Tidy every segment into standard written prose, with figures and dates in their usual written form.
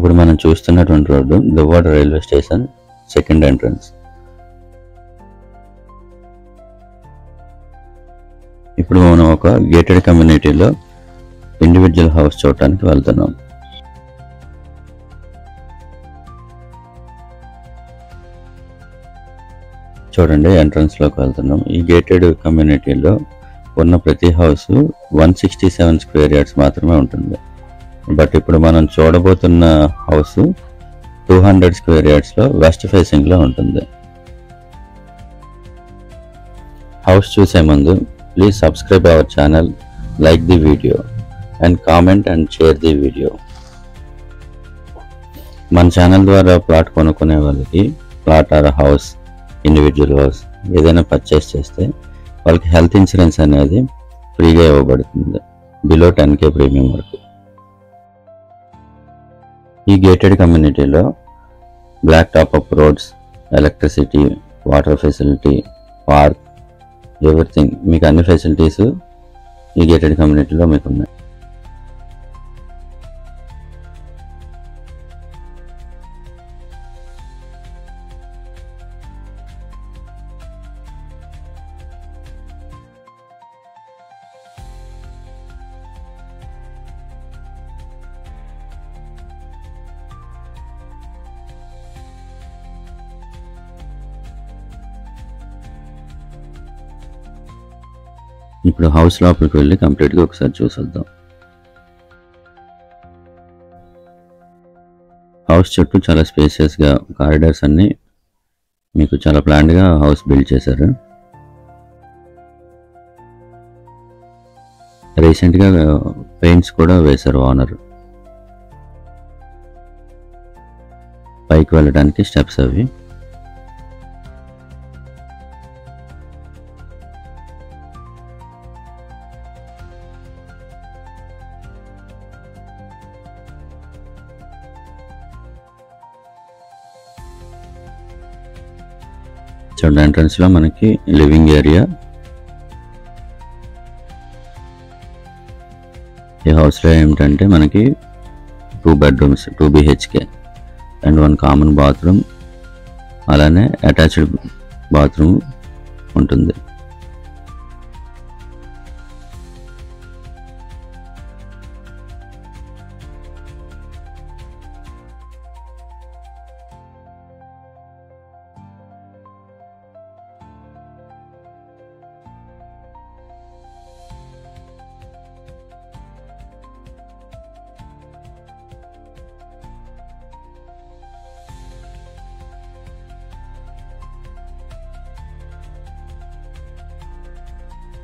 ఇప్పుడు మనం చూస్తున్నటువంటి road Duvvada railway station second entrance. ఇప్పుడు మనం ఒక గేటెడ్ కమ్యూనిటీలో ఇండివిజువల్ హౌస్ చూడటానికి వెళ్తున్నాం. చూడండి, ఎంట్రన్స్ లోకి వెళ్తున్నాం. ఈ గేటెడ్ కమ్యూనిటీలో ఉన్న ప్రతి హౌస్ 167 స్క్వేర్ యార్డ్స్ మాత్రమే ఉంటుంది. బట్ ఇప్పుడు మనం చూడబోతున్న హౌస్ 200 స్క్వేర్ యార్డ్స్ లో వెస్ట్ ఫేసింగ్ లో ఉంటుంది. హౌస్ చూసే ముందు please subscribe our channel, like the video and comment and share the video. మన ఛానల్ ద్వారా ప్లాట్ కొనుక్కునే వాళ్ళకి plot or house, individual house ఏదైనా పర్చేస్ చేస్తే వాళ్ళకి హెల్త్ ఇన్సూరెన్స్ అనేది ఫ్రీగా ఇవ్వబడుతుంది బిలో 10K ప్రీమియం వరకు. ఈ గేటెడ్ కమ్యూనిటీలో black top up roads, electricity, water facility, park, everything, మీకు అన్ని ఫెసిలిటీస్ ఈ గేటెడ్ కమ్యూనిటీలో మీకు ఉన్నాయి. ఇప్పుడు హౌస్ లోపలికి వెళ్ళి కంప్లీట్గా ఒకసారి చూసేద్దాం. హౌస్ చుట్టూ చాలా స్పేసియస్గా కారిడార్స్ అన్ని మీకు చాలా ప్లాన్డ్గా హౌస్ బిల్డ్ చేశారు. రీసెంట్గా పెయింట్స్ కూడా వేశారు ఓనర్. పైకి వెళ్ళడానికి స్టెప్స్ అవి. చూడండి, ఎంట్రన్స్ లో మనకి లివింగ్ ఏరియా. ఈ హౌస్ లో ఏమిటంటే మనకి 2 bedrooms, 2 BHK and 1 common bathroom, అలానే అటాచ్డ్ బాత్రూమ్ ఉంటుంది.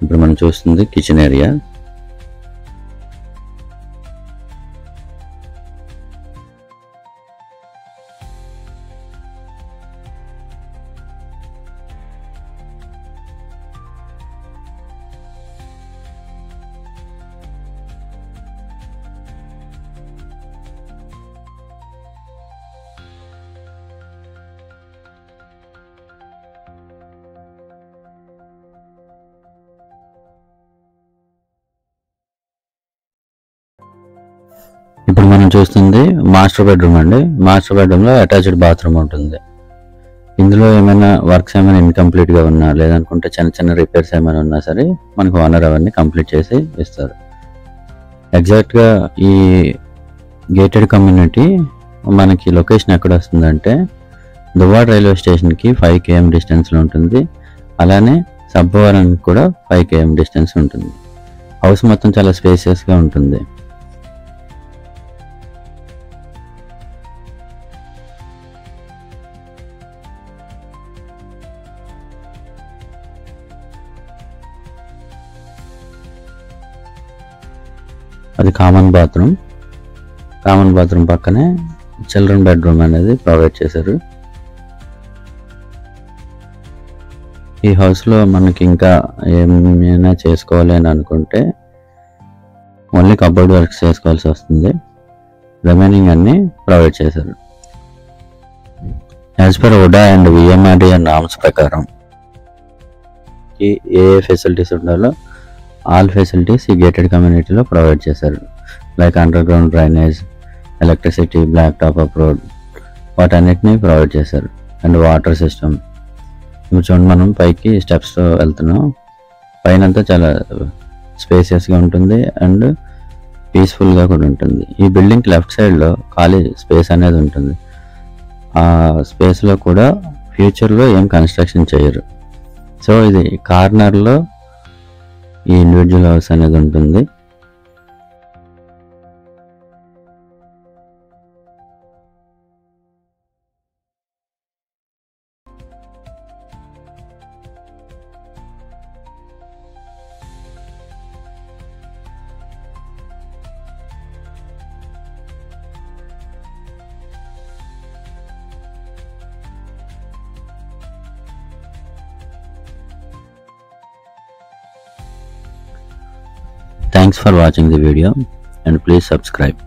ఇప్పుడు మనం చూస్తుంది కిచెన్ ఏరియా. ఇప్పుడు మనం చూస్తుంది మాస్టర్ బెడ్రూమ్ అండి. మాస్టర్ బెడ్రూమ్లో అటాచ్డ్ బాత్రూమ్ ఉంటుంది. ఇందులో ఏమైనా వర్క్స్ ఏమైనా ఇన్కంప్లీట్గా ఉన్నా, లేదనుకుంటే చిన్న చిన్న రిపేర్స్ ఏమైనా ఉన్నా సరే మనకు ఓనర్ అవన్నీ కంప్లీట్ చేసి ఇస్తారు. ఎగ్జాక్ట్గా ఈ గేటెడ్ కమ్యూనిటీ మనకి లొకేషన్ ఎక్కడ వస్తుందంటే దువ్వాడ రైల్వే స్టేషన్కి 5 km డిస్టెన్స్లో ఉంటుంది. అలానే సబ్బవరానికి కూడా 5 km డిస్టెన్స్ ఉంటుంది. హౌస్ మొత్తం చాలా స్పేసియస్గా ఉంటుంది. అది కామన్ బాత్రూమ్. కామన్ బాత్రూమ్ పక్కనే చిల్డ్రన్ బెడ్రూమ్ అనేది ప్రొవైడ్ చేశారు. ఈ హౌస్లో మనకి ఇంకా ఏమైనా చేసుకోవాలి అని అనుకుంటే ఓన్లీ కబోర్డ్ వర్క్స్ చేసుకోవాల్సి వస్తుంది. రిమైనింగ్ అన్ని ప్రొవైడ్ చేశారు. As per UDA and VMRDA norms ప్రకారం ఏ ఫెసిలిటీస్ ఉండాలో ఆల్ ఫెసిలిటీస్ ఈ గేటెడ్ కమ్యూనిటీలో ప్రొవైడ్ చేశారు. Like underground drainage, electricity, black top up road వాటన్నిటిని ప్రొవైడ్ చేశారు. And water system. ఇప్పుడు చూడండి, మనం పైకి స్టెప్స్తో వెళ్తున్నాం. పైన అంతా చాలా స్పేసియస్గా ఉంటుంది అండ్ పీస్ఫుల్గా కూడా ఉంటుంది. ఈ బిల్డింగ్కి లెఫ్ట్ సైడ్లో ఖాళీ స్పేస్ అనేది ఉంటుంది. ఆ స్పేస్లో కూడా ఫ్యూచర్లో ఏం కన్స్ట్రక్షన్ చేయరు. సో ఇది కార్నర్లో ఈ ఇండివిజువల్ హౌస్ అనేది ఉంటుంది. Thanks for watching the video and please subscribe.